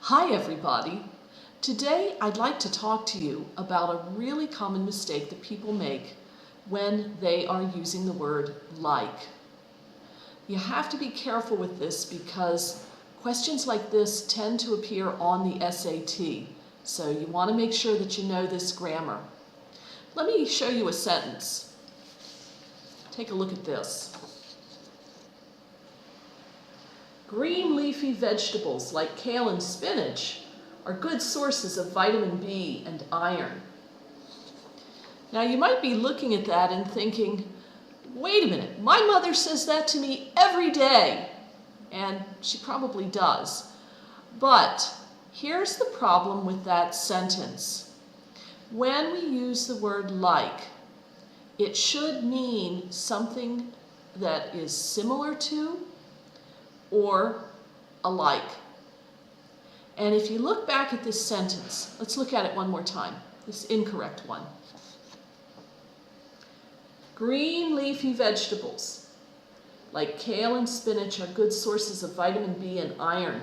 Hi everybody! Today I'd like to talk to you about a really common mistake that people make when they are using the word like. You have to be careful with this because questions like this tend to appear on the SAT, so you want to make sure that you know this grammar. Let me show you a sentence. Take a look at this. Green leafy vegetables like kale and spinach are good sources of vitamin B and iron. Now you might be looking at that and thinking, wait a minute, my mother says that to me every day. And she probably does. But here's the problem with that sentence. When we use the word like, it should mean something that is similar to or alike. And if you look back at this sentence, let's look at it one more time, this incorrect one. Green leafy vegetables like kale and spinach are good sources of vitamin B and iron.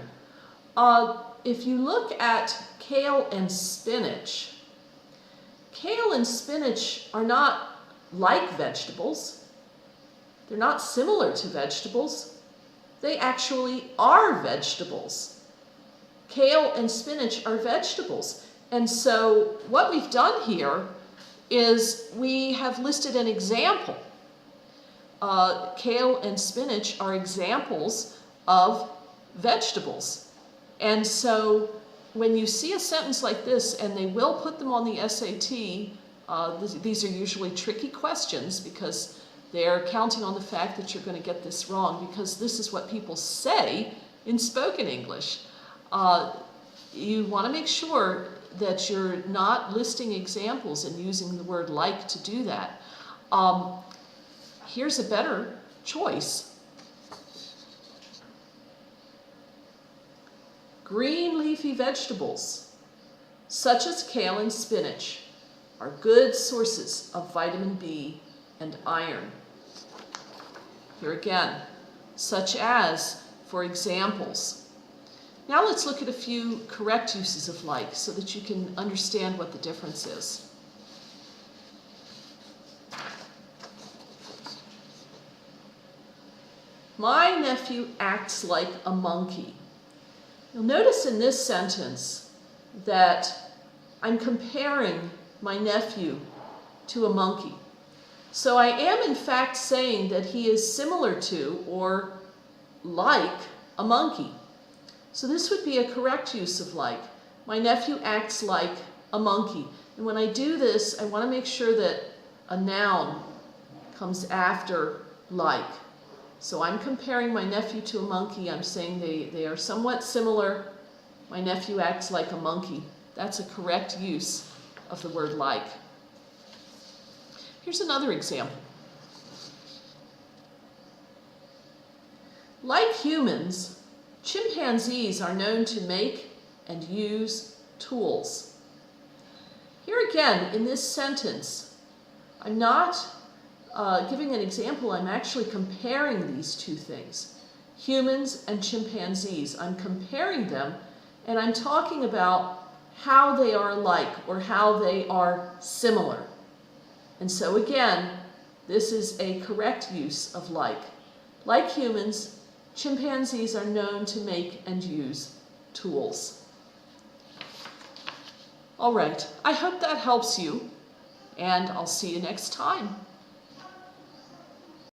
If you look at kale and spinach are not like vegetables. They're not similar to vegetables. They actually are vegetables. Kale and spinach are vegetables. And so what we've done here is we have listed an example. Kale and spinach are examples of vegetables. And so when you see a sentence like this, and they will put them on the SAT, these are usually tricky questions because they're counting on the fact that you're going to get this wrong because this is what people say in spoken English. You want to make sure that you're not listing examples and using the word like to do that. Here's a better choice. Green leafy vegetables, such as kale and spinach, are good sources of vitamin B and iron. Here again, such as for examples. Now let's look at a few correct uses of like so that you can understand what the difference is. My nephew acts like a monkey. You'll notice in this sentence that I'm comparing my nephew to a monkey. So I am in fact saying that he is similar to or like a monkey. So this would be a correct use of like. My nephew acts like a monkey. And when I do this, I want to make sure that a noun comes after like. So I'm comparing my nephew to a monkey. I'm saying they are somewhat similar. My nephew acts like a monkey. That's a correct use of the word like. Here's another example. Like humans, chimpanzees are known to make and use tools. Here again, in this sentence, I'm not giving an example, I'm actually comparing these two things. Humans and chimpanzees. I'm comparing them, and I'm talking about how they are alike or how they are similar. And so again, this is a correct use of like. Like humans, chimpanzees are known to make and use tools. All right, I hope that helps you, and I'll see you next time.